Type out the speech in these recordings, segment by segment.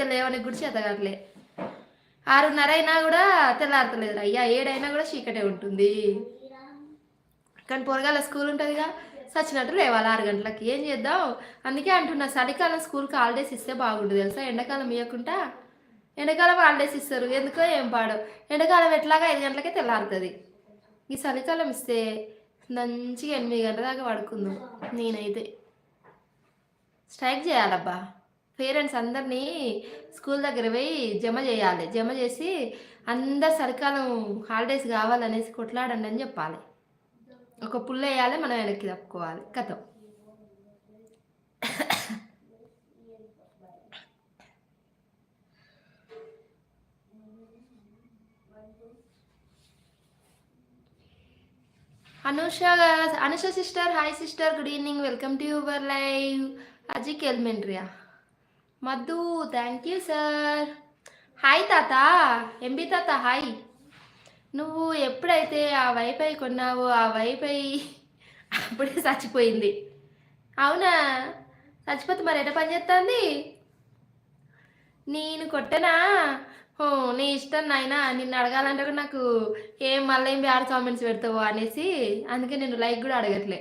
అయితే లేవని కూడా చేతగట్లే 6:30 అయినా కూడా తెల్లారతలేదు అయ్యా 7 అయినా కూడా చీకటే ఉంటుంది కానీ పొరగాల స్కూల్ ఉంటుందిగా సచ్చినట్టు లేవాలి 6 గంటలకి ఏం చేద్దాం అందుకే అంటున్నా చలికాలం స్కూల్కి హాలిడేస్ ఇస్తే బాగుంటుంది తెలుసా ఎండాకాలం ఇవ్వకుండా ఎండాకాలం హాలిడేస్ ఇస్తారు ఎందుకో ఏం పాడో ఎండాకాలం ఎట్లాగా 5 గంటలకే తెల్లారుతుంది ఈ చలికాలం ఇస్తే మంచిగా 8 గంటల దాకా పడుకుందాం నేనైతే స్ట్రైక్ చేయాలబ్బా పేరెంట్స్ అందరినీ స్కూల్ దగ్గర పోయి జమ చేయాలి జమ చేసి అందరు చలికాలం హాలిడేస్ కావాలనేసి కొట్లాడండి అని చెప్పాలి ఒక పుల్ల వేయాలి మనం వెనక్కి తప్పుకోవాలి కథం Anusha sister hi sister good evening welcome to your live అజిక్ ఎలిమెంటరీయా Madhu thank you sir hi తాత ఎంబీ తాత హాయ్ నువ్వు ఎప్పుడైతే ఆ వైఫై కొన్నావో ఆ వైఫై అప్పుడే చచ్చిపోయింది అవునా చచ్చిపోతే మరి ఎట పని చేస్తుంది నేను కొట్టనా నీ ఇష్టం నాయన నిన్ను అడగాలంటే కూడా నాకు ఏం మళ్ళీ ఏం బ్యాడ్ కామెంట్స్ పెడతావో అనేసి అందుకే నేను లైక్ కూడా అడగట్లే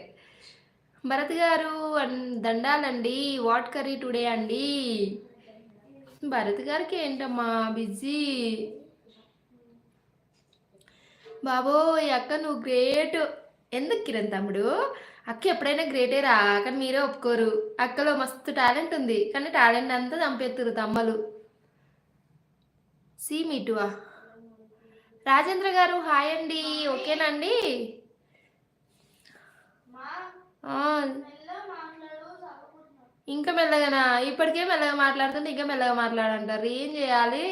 భరత్ గారు దండాలండి వాట్ కర్రీ టుడే అండి భరత్ గారికి ఏంటమ్మా బిజీ బాబోయ్ అక్క నువ్వు గ్రేట్ ఎందుకు కిరణ్ తమ్ముడు అక్క ఎప్పుడైనా గ్రేటే రా కానీ మీరే ఒప్పుకోరు అక్కలో మస్తు టాలెంట్ ఉంది కానీ టాలెంట్ అంతా చంపేస్తురు తమ్మలు సి మీటువా రాజేంద్ర గారు హాయ్ అండి ఓకేనండి ఇంకా మెల్లగానా ఇప్పటికే మెల్లగా మాట్లాడుతుంటే ఇంకా మెల్లగా మాట్లాడంటారు ఏం చేయాలి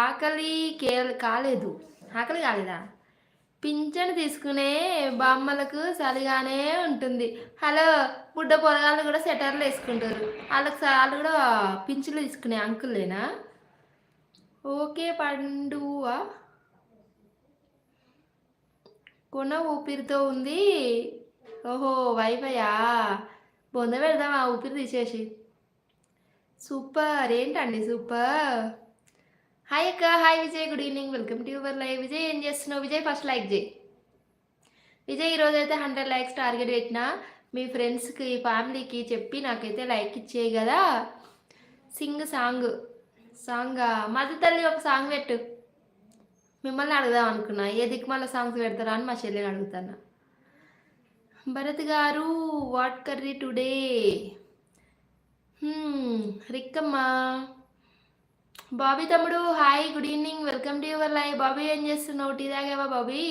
ఆకలి కాలేదు ఆకలి కాలేదా పింఛను తీసుకునే బామ్మలకు చలిగానే ఉంటుంది హలో బుడ్డ పొరగాళ్ళు కూడా సెటర్లు వేసుకుంటారు వాళ్ళు కూడా పింఛన్లు తీసుకునే అంకుల్లేనా ఓకే పండువా కొన ఊపిరితో ఉంది ఓహో వైఫయా బొంద పెడదాం ఆ ఊపిరి తీసేసి సూపర్ ఏంటండి సూపర్ హాయ్ అక్క hi Vijay good evening welcome to your live Vijay ఏం చేస్తున్నావు విజయ్ ఫస్ట్ లైక్ చేయి విజయ్ ఈరోజు అయితే 100 లైక్స్ టార్గెట్ పెట్టినా మీ ఫ్రెండ్స్కి ఫ్యామిలీకి చెప్పి నాకైతే లైక్ ఇచ్చేయి కదా సింగ్ సాంగా మధు తల్లి ఒక సాంగ్ పెట్టు మిమ్మల్ని అడుగుదాం అనుకున్నా ఏ దిక్కుమాల సాంగ్స్ పెడతారా అని మా చెల్లిని అడుగుతాను భరత్ గారు వాట్ కర్రీ టుడే రిక్కమ్మా బాబీ తమ్ముడు hi good evening welcome to your live Bobby ఏం చేస్తున్నావు టీ తాగావా బాబీ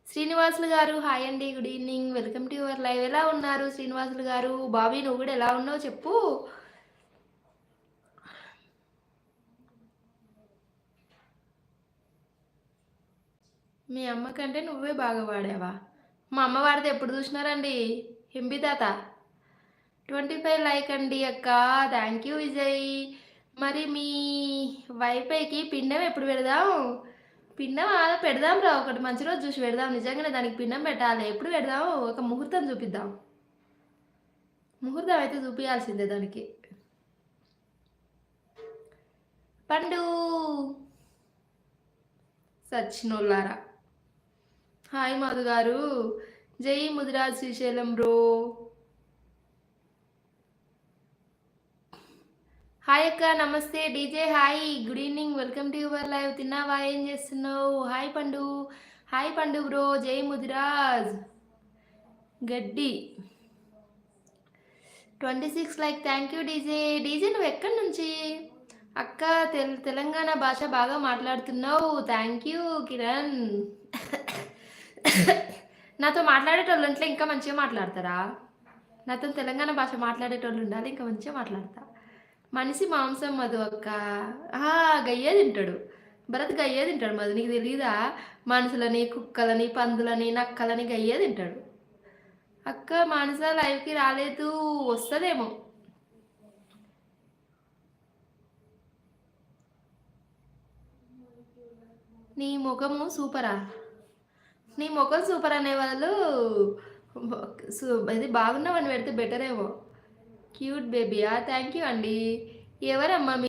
శ్రీనివాసులు గారు హాయ్ అండి good evening welcome to your live ఎలా ఉన్నారు శ్రీనివాసులు గారు బాబీ నువ్వు కూడా ఎలా ఉన్నావు చెప్పు మీ అమ్మ కంటే నువ్వే బాగా వాడావా మా అమ్మ వాడితే ఎప్పుడు చూసినారండి ఎంబీ తాత 25 లైక్ అండి అక్క థ్యాంక్ యూ విజయ్ మరి మీ వైఫైకి పిండం ఎప్పుడు పెడదాం పిండం పెడదాం రా ఒకటి మంచి రోజు చూసి పెడదాం నిజంగానే దానికి పిండం పెట్టాలి ఎప్పుడు పెడదాం ఒక ముహూర్తం చూపిద్దాం ముహూర్తం అయితే చూపించాల్సిందే దానికి పండు సచ్చినోళ్ళారా హాయ్ మధు గారు జై ముదిరాజ్ శ్రీశైలం బ్రో హాయ్ అక్క నమస్తే DJ hi good evening welcome to your live తిన్నావా ఏం చేస్తున్నావు హాయ్ పండు బ్రో జై ముదిరాజ్ గడ్డి 26 లైక్ థ్యాంక్ యూ డీజే నువ్వు ఎక్కడి నుంచి అక్క తెలంగాణ భాష బాగా మాట్లాడుతున్నావు థ్యాంక్ యూ కిరణ్ నాతో మాట్లాడేటోళ్ళు ఉంటే ఇంకా మంచిగా మాట్లాడతారా నాతో తెలంగాణ భాష మాట్లాడేటోళ్ళు ఉండాలి ఇంకా మంచిగా మాట్లాడతా మనిషి మాంసం మధు అక్క గయ్యే తింటాడు భరత్ గయ్యే తింటాడు మధు నీకు తెలీదా మనుషులని కుక్కలని పందులని నక్కలని గయ్యే తింటాడు అక్క మానస లైవ్కి రాలేదు వస్తుందేమో నీ ముఖము సూపరా నీ ముఖం సూపర్ అనే వాళ్ళు ఇది బాగున్నావని పెడితే బెటర్ ఏమో క్యూట్ బేబీయా థ్యాంక్ యూ అండి ఎవరమ్మా